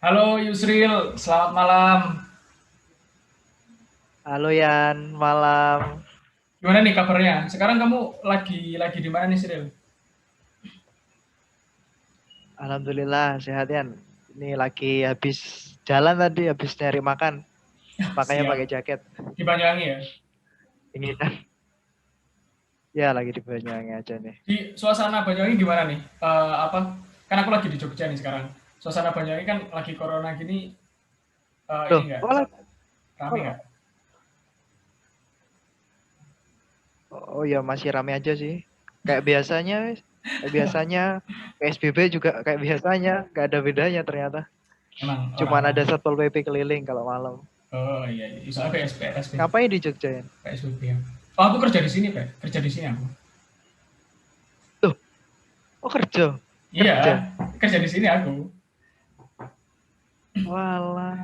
Halo Yusril, selamat malam. Halo Yan, malam. Gimana nih kabarnya? Sekarang kamu lagi di mana nih, Sril? Alhamdulillah sehat Yan. Ini lagi habis jalan tadi, habis nyari makan. Makanya Siap. pakai jaket. Di Banyuwangi ya? Ini ya lagi di Banyuwangi aja nih. Di suasana Banyuwangi gimana nih? Apa? Kan aku lagi di Jogja nih sekarang. Suasana Banyuwangi kan lagi corona gini, ini Loh, enggak? Rame oh, enggak? oh ya masih rame aja sih. Kayak biasanya, wis. Kayak biasanya PSBB juga kayak biasanya, gak ada bedanya ternyata. Emang Cuman ada orang-orang. Satpol PP keliling kalau malam. Oh iya, iya. Soalnya Ngapain di Jogja Yan? PSBB ya. Oh, aku kerja di sini, Pak. Kerja di sini aku. Loh, oh kerja? Iya, Kerja? kerja di sini aku. Walah.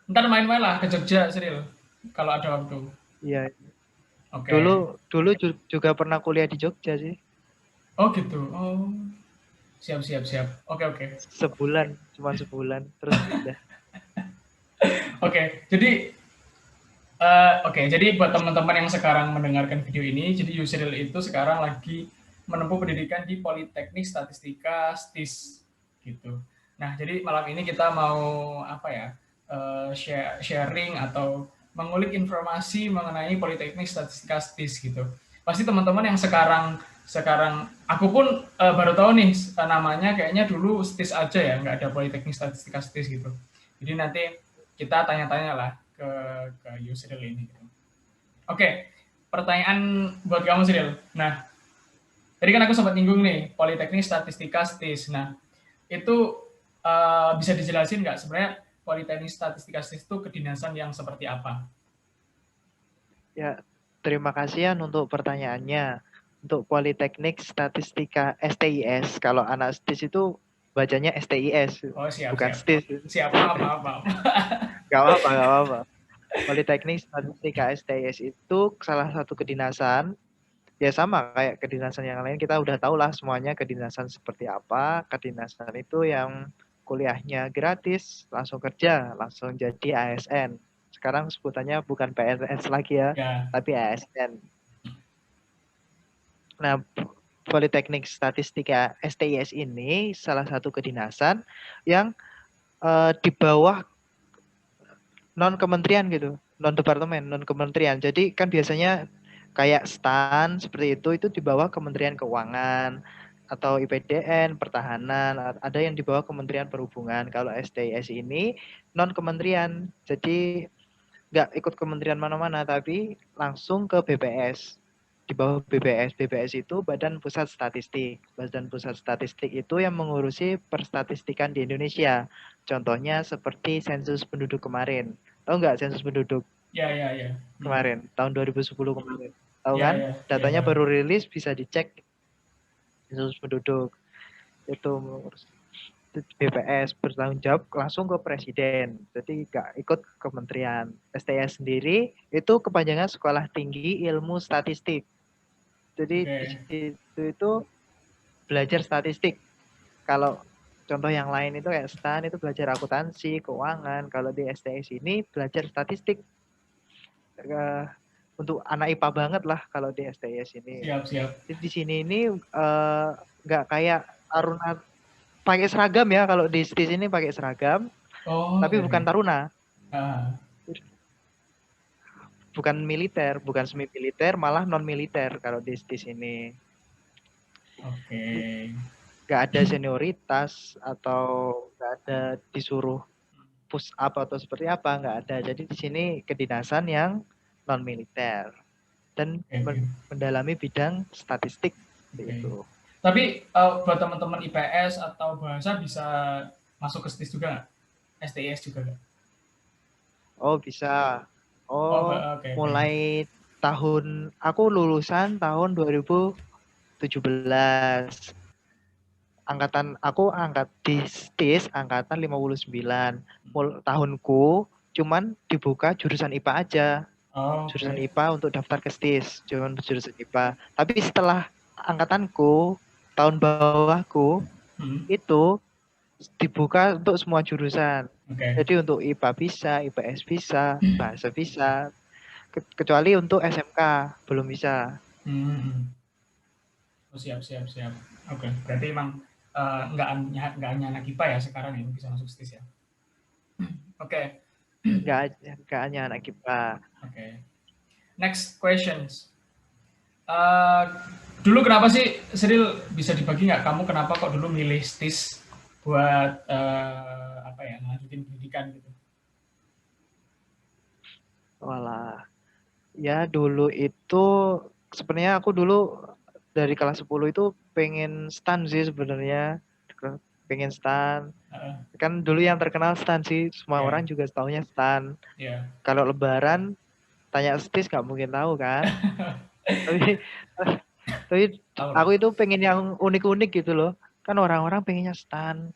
Ntar main-main lah ke Jogja, Sril. Kalau ada waktu. Iya, dulu Oke. dulu juga pernah kuliah di Jogja sih. Oh gitu. Oh, siap, siap, siap. Oke, oke. Cuma sebulan, terus pindah. Oke, jadi jadi buat teman-teman yang sekarang mendengarkan video ini, jadi Yusril itu sekarang lagi menempuh pendidikan di Politeknik Statistika STIS gitu. Nah, jadi malam ini kita mau apa ya? Sharing atau mengulik informasi mengenai Politeknik Statistika STIS gitu. Pasti teman-teman yang sekarang sekarang aku pun baru tahu nih namanya kayaknya dulu STIS aja ya, nggak ada Politeknik Statistika STIS gitu. Jadi nanti kita tanya-tanya lah ke Yusril ini. Gitu. Oke, pertanyaan buat kamu Sril. Nah, tadi kan aku sempat nyinggung nih, Politeknik Statistika STIS. Nah, itu bisa dijelasin nggak sebenarnya Politeknik Statistika STIS itu kedinasan yang seperti apa? Ya, terima kasih Yan untuk pertanyaannya. Untuk Politeknik Statistika STIS, kalau anak STIS itu bacanya STIS, Oh, siap, bukan siap. STIS. Siap, maaf, maaf, maaf. Gak apa-apa, gak apa-apa. Politeknik Statistika STIS itu salah satu kedinasan, ya sama kayak kedinasan yang lain, kita udah tahu lah semuanya kedinasan seperti apa. Kedinasan itu yang kuliahnya gratis, langsung kerja, langsung jadi ASN. Sekarang sebutannya bukan PNS lagi ya, Ya, tapi ASN. Nah, Politeknik Statistika STIS ini salah satu kedinasan yang di bawah non kementerian gitu, non departemen, non kementerian. Jadi kan biasanya kayak STAN seperti itu di bawah Kementerian Keuangan atau IPDN, Pertahanan, ada yang di bawah Kementerian Perhubungan. Kalau STIS ini non kementerian, jadi nggak ikut kementerian mana-mana, tapi langsung ke BPS. Di bawah BPS. BPS itu Badan Pusat Statistik. Badan Pusat Statistik itu yang mengurusi perstatistikan di Indonesia. Contohnya seperti sensus penduduk kemarin. Tahu nggak sensus penduduk ya, ya, ya. kemarin? Tahun 2010 kemarin. Tahu Ya, kan? ya, ya Datanya tahu. baru rilis, bisa dicek sensus penduduk. Itu BPS bertanggung jawab langsung ke presiden. Jadi nggak ikut kementerian. STS sendiri itu kepanjangan Sekolah Tinggi Ilmu Statistik. Jadi di Oke. situ itu belajar statistik. Kalau contoh yang lain itu kayak STAN itu belajar akuntansi, keuangan. Kalau di STS ini belajar statistik. Uh, untuk anak IPA banget lah kalau di STS ini. Siap, siap. Di sini ini nggak kayak Taruna pakai seragam ya. Kalau di sini pakai seragam, Oh, tapi oke, oke. bukan Taruna, Ah, bukan militer, bukan semi militer, malah non militer kalau di sini. oke. Nggak ada senioritas atau nggak ada disuruh push up atau seperti apa, nggak ada. Jadi di sini kedinasan yang non militer dan Oke, oke. mendalami bidang statistik Oke. itu. Tapi buat teman-teman IPS atau bahasa bisa masuk ke STIS juga nggak? STIS juga nggak? Oh bisa. Oh, Oh oke, oke. mulai tahun aku lulusan tahun 2017. Angkatan aku angkat di STIS angkatan 59. Tahunku cuman dibuka jurusan IPA aja. Oh, Jurusan oke. IPA untuk daftar ke STIS, cuman jurusan IPA. Tapi setelah angkatanku, tahun bawahku Hmm. itu dibuka untuk semua jurusan. Oke. Jadi untuk IPA bisa, IPS bisa, bahasa bisa, kecuali untuk SMK belum bisa. Hmm. Oh, siap, siap, siap. Oke, berarti emang nggak hanya anak IPA ya sekarang yang bisa masuk STIS ya. Oke, Nggak hanya anak IPA. oke. Next questions. Eh, dulu kenapa sih, Sril, bisa dibagi nggak kamu kenapa kok dulu milih STIS buat apa ya, lanjutin pendidikan gitu? Walah, ya dulu itu sebenarnya aku dulu dari kelas 10 itu pengen stan sih sebenarnya. Pengen stan. Uh, Kan dulu yang terkenal stan sih, semua ya, orang juga taunya stan. ya. Kalau lebaran tanya STIS nggak mungkin tahu kan. Tapi tapi Tahu aku lah. itu pengen yang unik-unik gitu loh. Kan orang-orang pengennya stan,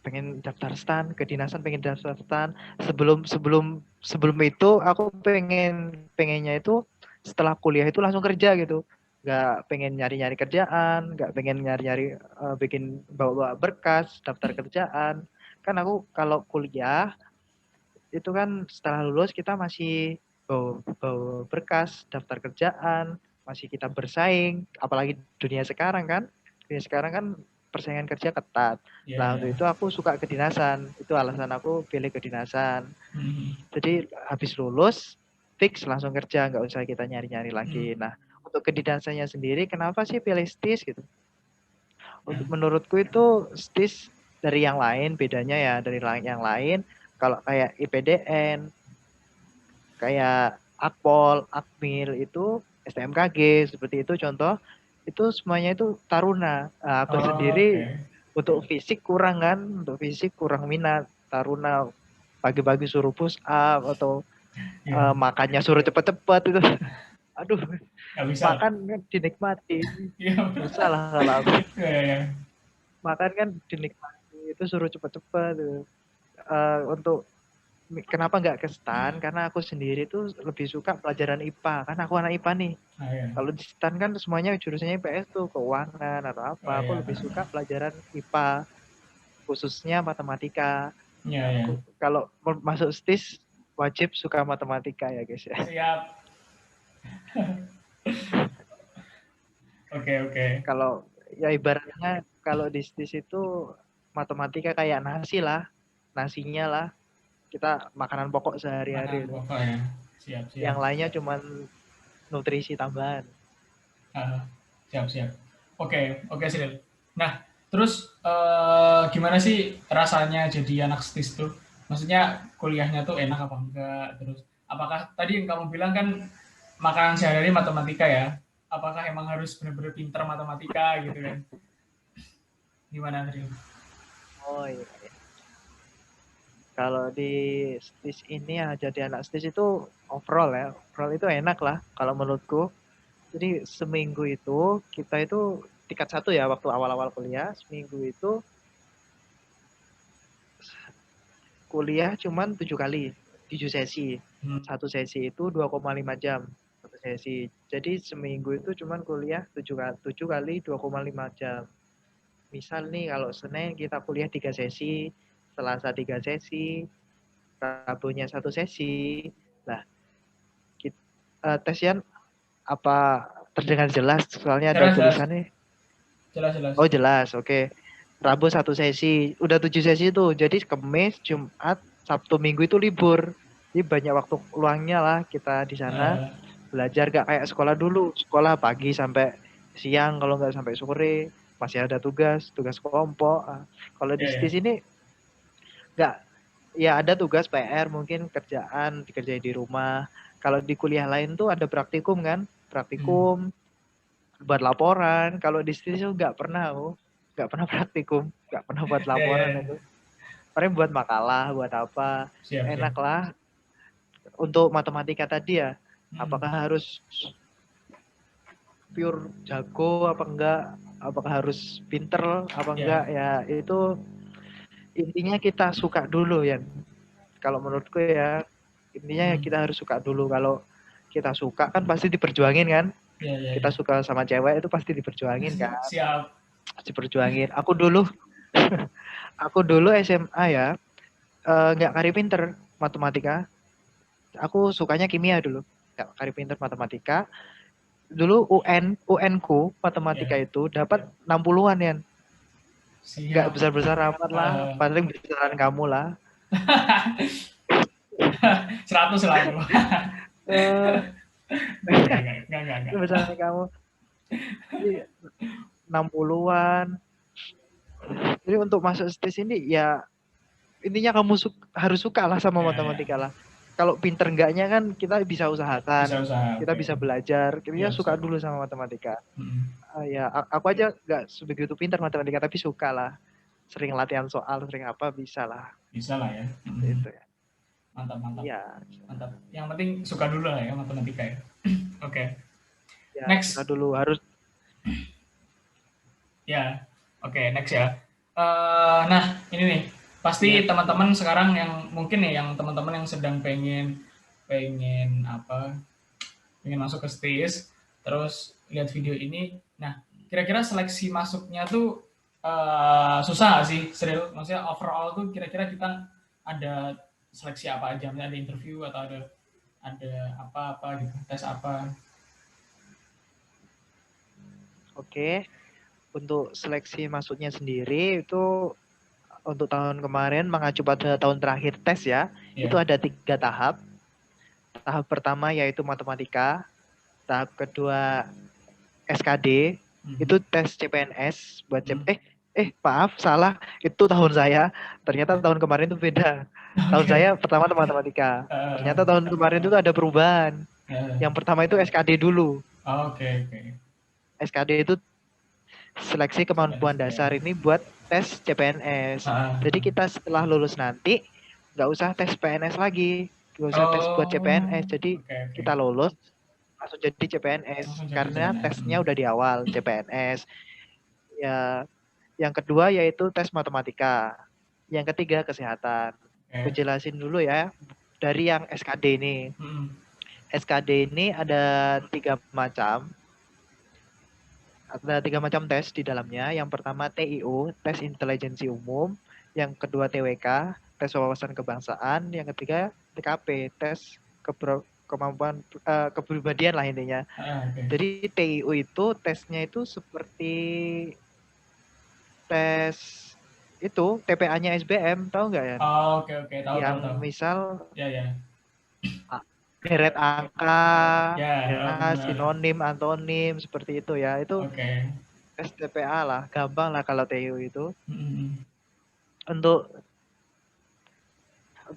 pengen daftar stan, kedinasan pengen daftar stan. Sebelum sebelum sebelum itu aku pengennya itu setelah kuliah itu langsung kerja gitu. Nggak pengen nyari-nyari kerjaan, nggak pengen nyari-nyari bikin bawa berkas, daftar kerjaan. Kan aku kalau kuliah itu kan setelah lulus kita masih bawa berkas, daftar kerjaan, masih kita bersaing, apalagi dunia sekarang kan. Dunia sekarang kan persaingan kerja ketat. Ya, Nah, ya. untuk itu aku suka kedinasan. Itu alasan aku pilih kedinasan. Hmm. Jadi habis lulus fix langsung kerja, nggak usah kita nyari-nyari Hmm. lagi. Nah, untuk kedinasannya sendiri kenapa sih pilih STIS gitu? Ya. Untuk menurutku itu STIS dari yang lain, bedanya ya dari yang lain, kalau kayak IPDN, kayak Akpol, Akmil itu STMKG seperti itu contoh, itu semuanya itu taruna. Nah, aku Oh, sendiri oke. untuk fisik kurang kan, untuk fisik kurang minat taruna, pagi-pagi suruh push up atau Ya, makannya suruh cepet-cepet itu. Aduh, nggak bisa lah. makan kan dinikmati. Iya. Susah lah kalau aku. Ya, ya. Makan kan dinikmati, itu suruh cepet-cepet. Untuk kenapa nggak ke STAN? Karena aku sendiri tuh lebih suka pelajaran IPA. Kan aku anak IPA nih. Ah, ya. Kalau di STAN kan semuanya jurusannya IPS tuh, keuangan atau apa. Oh, Aku ya. lebih suka pelajaran IPA, khususnya matematika. Ya, Nah, ya. kalau masuk STIS wajib suka matematika ya guys ya. Siap. Oke, oke. Kalau ya ibaratnya kalau di STIS itu matematika kayak nasi lah, nasinya lah. Kita makanan pokok sehari-hari Makanan itu. pokok ya. Siap, siap. Yang lainnya cuman nutrisi tambahan. Ah, siap, siap. Oke, oke, Sril. Nah, terus gimana sih rasanya jadi anak STIS tuh? Maksudnya kuliahnya tuh enak apa enggak? Terus apakah tadi yang kamu bilang kan makanan sehari-hari matematika ya? Apakah emang harus benar-benar pinter matematika gitu kan? Gimana, Sril? Oh iya. Kalau di STIS ini ya jadi anak STIS itu overall ya, overall itu enak lah kalau menurutku. Jadi seminggu itu kita itu tingkat satu ya waktu awal-awal kuliah, seminggu itu kuliah cuman 7 kali, 7 sesi. Hmm. Satu sesi itu 2,5 jam. Satu sesi. Jadi seminggu itu cuman kuliah 7 kali 2,5 jam. Misal nih kalau Senin kita kuliah 3 sesi, Selasa 3 sesi, Rabunya 1 sesi. Nah, kita, Tesian apa terdengar jelas? Soalnya ada Jelas, jelas. tulisannya. Jelas, jelas. Oh jelas, oke. Rabu 1 sesi, udah 7 sesi tuh. Jadi Kamis, Jumat, Sabtu, Minggu itu libur. Jadi banyak waktu luangnya lah kita di sana Eh, belajar gak kayak sekolah dulu. Sekolah pagi sampai siang, kalau nggak sampai sore masih ada tugas, tugas kelompok. Kalau di ya, ya. STIS ini nggak, ya ada tugas PR mungkin kerjaan dikerjain di rumah. Kalau di kuliah lain tuh ada praktikum kan, Hmm. praktikum buat laporan. Kalau di sini tuh nggak pernah aku, nggak pernah praktikum, nggak pernah buat Ya, ya, laporan ya. itu. Paling buat makalah, buat apa, Siap, siap. enak lah. Untuk matematika tadi ya, Hmm. apakah harus pure jago apa enggak, apakah harus pinter apa Ya. enggak, ya itu intinya kita suka dulu ya. Kalau menurutku ya, intinya Hmm. kita harus suka dulu. Kalau kita suka kan pasti diperjuangin kan. Ya, ya, Kita ya. suka sama cewek itu pasti diperjuangin kan. Siap. Pasti diperjuangin. Aku dulu Aku dulu SMA ya, nggak kari pinter matematika. Aku sukanya kimia dulu. Nggak kari pinter matematika. Dulu UN ku matematika Ya, itu dapat 60-an ya. Nggak siap. besar-besar amat lah, Eh, paling besaran kamu lah. 100 lah itu. Eh, Enggak. besaran kamu. Jadi 60-an. Jadi untuk masuk stage ini ya intinya kamu harus suka lah sama Ya. matematika lah. Kalau pinter enggaknya kan kita bisa Bisa usahakan, usaha, kita oke. bisa belajar, kita Siap, suka siap. dulu sama matematika. Mm. Ya aku aja nggak sebegitu pinter matematika tapi suka lah. Sering latihan soal, sering apa bisa lah. Bisa lah ya. Seperti itu ya. Mantap, mantap. Iya, Mantap. Yang penting suka dulu lah ya matematika ya. Oke. ya suka Next. dulu harus. Ya. Oke, next ya. Nah, ini nih. Ya, Pasti teman-teman sekarang yang mungkin nih yang teman-teman yang sedang pengen pengen apa? Pengen masuk ke STIS, terus lihat video ini. Nah, kira-kira seleksi masuknya tuh susah nggak sih, Sril? Maksudnya overall tuh kira-kira kita ada seleksi apa aja? Misalnya ada interview atau ada apa-apa gitu, tes apa? oke. Untuk seleksi masuknya sendiri itu untuk tahun kemarin mengacu pada tahun terakhir tes ya, itu Ya. ada 3 tahap. Tahap pertama yaitu matematika, tahap kedua SKD, Mhm. itu tes CPNS buat Hmm. maaf salah, itu tahun saya. Ternyata tahun kemarin itu beda. Tahun Oke. saya pertama matematika. Eh, Ternyata tahun kemarin itu ada perubahan. eh, Yang pertama itu SKD dulu. oke, oke. SKD itu seleksi kemampuan CPNS ya. dasar ini buat tes CPNS. Ah, Jadi kita setelah lulus nanti nggak usah tes PNS lagi, nggak usah tes buat oh, CPNS. Jadi oke, oke. kita lulus langsung jadi CPNS Langsung jadi karena CPNS. tesnya udah di awal CPNS. Ya, yang kedua yaitu tes matematika. Yang ketiga kesehatan. Aku Oke. jelasin dulu ya dari yang SKD ini. Hmm. SKD ini ada 3 macam. Ada 3 macam tes di dalamnya. Yang pertama TIU, tes intelijensi umum. Yang kedua TWK, tes wawasan kebangsaan. Yang ketiga TKP, tes kemampuan kepribadian lah intinya. Oke. Jadi TIU itu tesnya itu seperti tes itu TPA-nya SBM, tahu nggak ya? Oh, oke, oke. Tahu, tahu, Yang tahu. misal Ya, ya. deret angka, Ya, ya benar. sinonim, antonim seperti itu ya. Itu Oke. tes TPA lah, gampang lah kalau TIU itu. Hmm. Untuk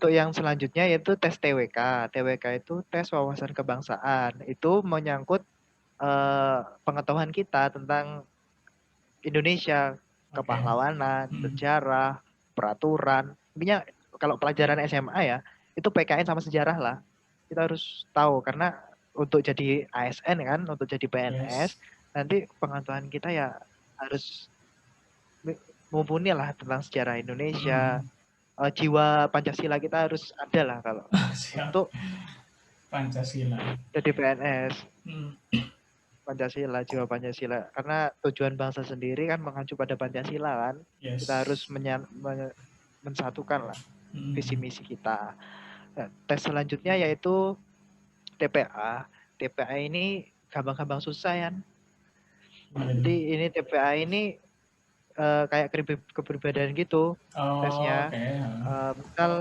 yang selanjutnya yaitu tes TWK. TWK itu tes wawasan kebangsaan. Itu menyangkut pengetahuan kita tentang Indonesia, Oke. kepahlawanan, Hmm. sejarah, peraturan. Intinya kalau pelajaran SMA ya, itu PKN sama sejarah lah. Kita harus tahu karena untuk jadi ASN kan, untuk jadi PNS, Yes. nanti pengetahuan kita ya harus mumpuni lah tentang sejarah Indonesia. Hmm. Jiwa Pancasila kita harus ada lah kalau Siap. untuk Pancasila. jadi PNS. Hmm. Pancasila, jiwa Pancasila. Karena tujuan bangsa sendiri kan mengacu pada Pancasila kan. Kita harus Yes. mensatukan lah visi Hmm. misi kita. Nah, tes selanjutnya yaitu TPA. TPA ini gampang-gampang susah ya. Gimana itu? Jadi ini TPA ini kayak kepribadian gitu Oh, tesnya. oke. Misal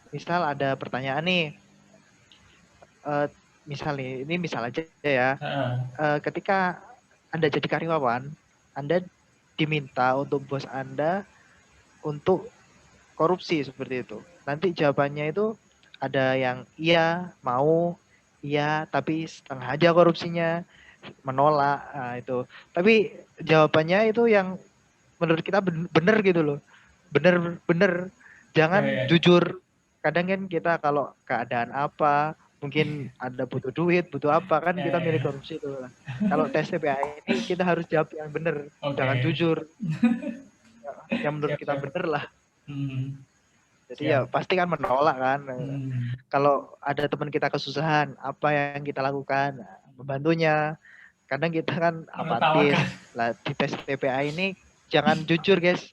misal ada pertanyaan nih. Uh, misal nih, ini misal aja ya. Ketika Anda jadi karyawan, Anda diminta untuk bos Anda untuk korupsi seperti itu. Nanti jawabannya itu ada yang iya, mau, iya, tapi setengah aja korupsinya, menolak, nah, itu. Tapi jawabannya itu yang menurut kita benar gitu loh. Benar-benar Ya, jangan ya. jujur. Kadang kan kita kalau keadaan apa, mungkin ada butuh duit, butuh apa kan Ya, kita ya, milih ya. korupsi itu. Kalau tes TPA ini kita harus jawab yang benar, jangan Oke. jujur. Yang menurut Siap, kita siap. benar lah. Hmm. Jadi ya Siap. pasti kan menolak kan. Hmm. Kalau ada teman kita kesusahan, apa yang kita lakukan? Nah, membantunya. Kadang kita kan Menertawakan. apatis. Lah di tes TPA ini jangan jujur guys.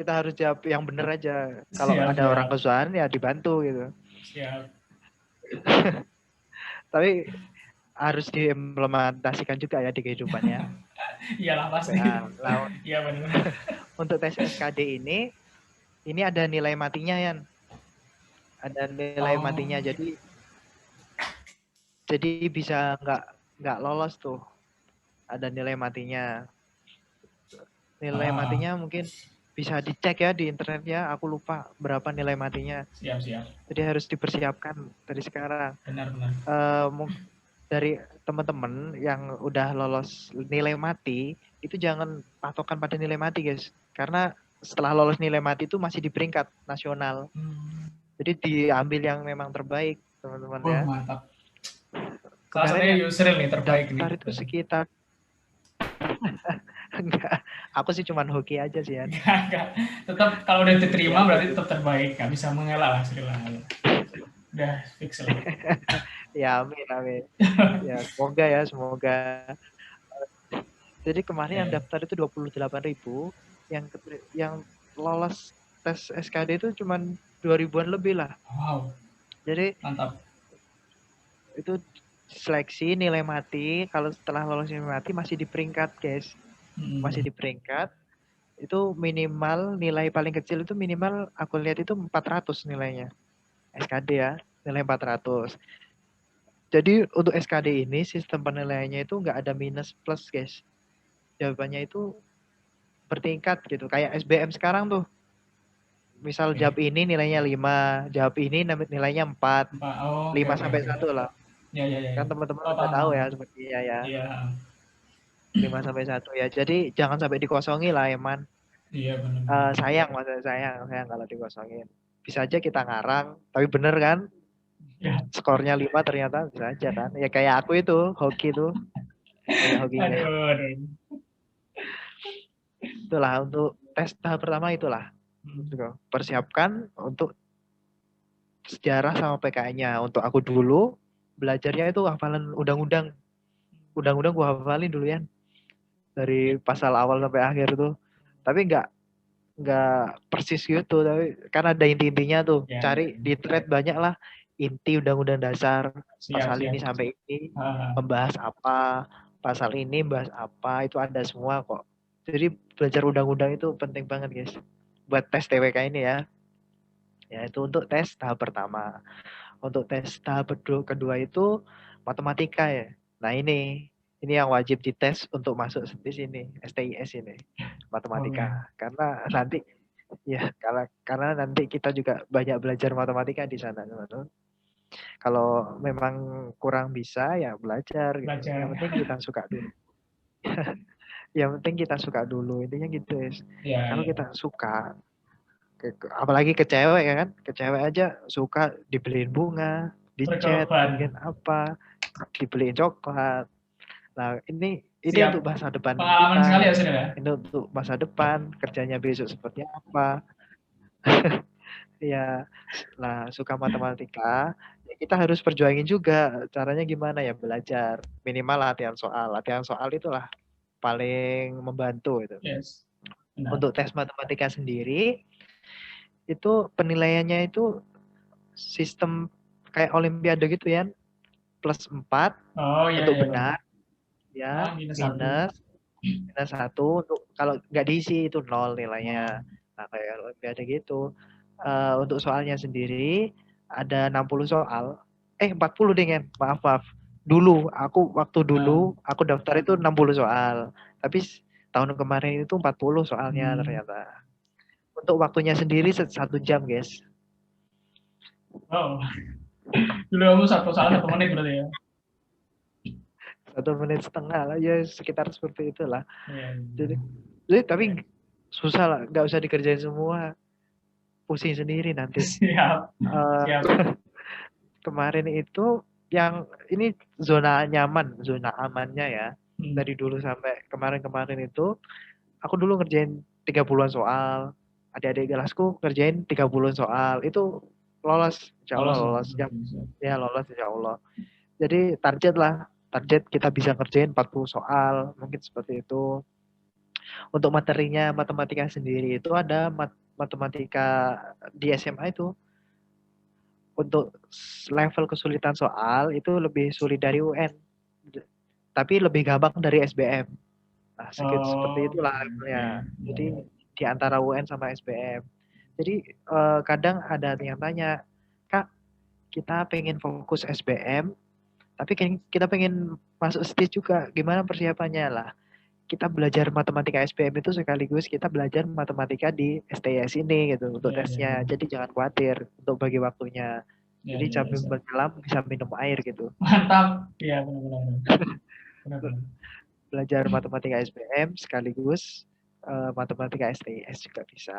kita harus jawab yang bener aja. Kalau Siap, ada orang siap, kesusahan ya dibantu gitu. siap. Tapi harus diimplementasikan juga ya di kehidupannya. Iyalah pasti. Lah, Iya benar. untuk tes SKD ini ada nilai matinya ya. Ada nilai Oh, matinya. Jadi bisa nggak lolos tuh. Ada nilai matinya. Nilai ah, matinya mungkin bisa dicek ya di internet ya. Aku lupa berapa nilai matinya. siap, siap. Jadi harus dipersiapkan dari sekarang. Benar, benar. Dari teman-teman yang udah lolos nilai mati, itu jangan patokan pada nilai mati guys. Karena setelah lolos nilai mati itu masih di peringkat nasional. Jadi diambil yang memang terbaik teman-teman ya. Mantap. Salah Kemarin satunya yang Yusril nih terbaik nih. daftar itu sekitar enggak, aku sih cuman hoki aja sih ya. Enggak. Tetap kalau udah diterima Ya, berarti gitu. tetap terbaik. Gak bisa mengelak lah Sril. Udah fix lah. Ya amin amin. Ya semoga ya semoga. Jadi kemarin yang Ya. daftar itu 28.000, yang lolos tes SKD itu cuma 2.000-an lebih lah. Wow. Jadi Mantap. itu seleksi nilai mati, kalau setelah lolos nilai mati masih di peringkat guys. Masih di peringkat. Itu minimal nilai paling kecil itu minimal aku lihat itu 400 nilainya. SKD ya, nilai 400. Jadi untuk SKD ini sistem penilaiannya itu nggak ada minus plus guys. Jawabannya itu bertingkat gitu. Kayak SBM sekarang tuh. Misal jawab ini nilainya 5, jawab ini nilainya 4. Oh, 5 oke, sampai oke. 1 lah. Ya, ya, ya. Kan teman-teman Oh, udah paham, tahu paham. ya sepertinya ya. Iya. 5 sampai 1 ya. Jadi jangan sampai dikosongi lah Eman. Iya, benar. Sayang maksudnya sayang kalau dikosongin. Bisa aja kita ngarang, tapi bener kan? Ya. Skornya 5 ternyata bisa aja kan. Ya kayak aku itu, hoki tuh. Banyak hokinya. Aduh. Itulah untuk tes tahap pertama itulah. Persiapkan untuk sejarah sama PKN-nya. Untuk aku dulu belajarnya itu hafalan undang-undang. Undang-undang gua hafalin dulu ya. Dari pasal awal sampai akhir tuh. Tapi nggak persis gitu, tapi kan ada inti-intinya tuh. Ya, ya. Cari di thread banyak lah inti undang-undang dasar. Siap, Pasal siap. ini sampai ini Ah, membahas apa, pasal ini membahas apa, itu ada semua kok. Jadi belajar undang-undang itu penting banget guys. Buat tes TWK ini ya. Ya itu untuk tes tahap pertama. Untuk tes tahap kedua itu matematika ya. Nah ini yang wajib dites untuk masuk di sini, STIS ini, oke. matematika. Karena nanti ya karena nanti kita juga banyak belajar matematika di sana, teman-teman. Kalau memang kurang bisa ya belajar gitu. Yang Belajar. penting kita suka dulu. Yang penting kita suka dulu, intinya gitu guys. Ya, Kalau ya. kita suka, apalagi ke cewek ya kan, ke cewek aja suka dibeliin bunga, di chat Berkorban. mungkin apa, dibeliin coklat. Nah ini untuk Siap. masa depan Pengalaman sekali ya, kita, Sril ya? ini untuk masa depan kerjanya besok seperti apa. Ya, nah suka matematika, ya kita harus perjuangin juga. Caranya gimana ya, belajar minimal latihan soal. Latihan soal itulah paling membantu itu. Yes. Benar. Untuk tes matematika sendiri itu penilaiannya itu sistem kayak olimpiade gitu ya, plus 4 Oh, iya, untuk iya, benar. benar ya, Minus satu. minus 1 untuk kalau nggak diisi itu 0 nilainya. Nah kayak olimpiade gitu. Untuk soalnya sendiri ada 60 soal. 40 deh kan, maaf. Waktu dulu aku daftar itu 60 soal. Tapi tahun kemarin itu 40 soalnya ternyata. Untuk waktunya sendiri 1 jam guys. Oh, dulu kamu salah 1 menit berarti ya? 1 menit setengah lah, ya sekitar seperti itulah. Iya. Jadi tapi susah lah, nggak usah dikerjain semua. Pusing sendiri nanti. Siap. Siap. Kemarin itu yang ini zona nyaman, zona amannya ya. Dari dulu sampai kemarin itu, aku dulu ngerjain 30-an soal. Adik-adik kelasku ngerjain 30-an soal. Itu lolos, insya Allah lolos. Ya lolos insya Allah. Jadi target kita bisa ngerjain 40 soal. Mungkin seperti itu. Untuk materinya matematika sendiri itu ada matematika di SMA itu untuk level kesulitan soal itu lebih sulit dari UN, tapi lebih gampang dari SBM. Nah, seperti Oh, itulah oke, oke. levelnya. Ya, Jadi ya. di antara UN sama SBM. Jadi kadang ada yang tanya, Kak, kita pengen fokus SBM, tapi kita pengen masuk STIS juga. Gimana persiapannya lah? Kita belajar matematika SBM itu sekaligus kita belajar matematika di STS ini gitu untuk Ya, ya, tesnya. ya. Jadi jangan khawatir untuk bagi waktunya. Ya, Jadi ya, ya, sambil Sir. menyelam bisa minum air gitu. Mantap. Iya, benar-benar. Benar-benar. Belajar matematika SBM sekaligus matematika STS juga bisa.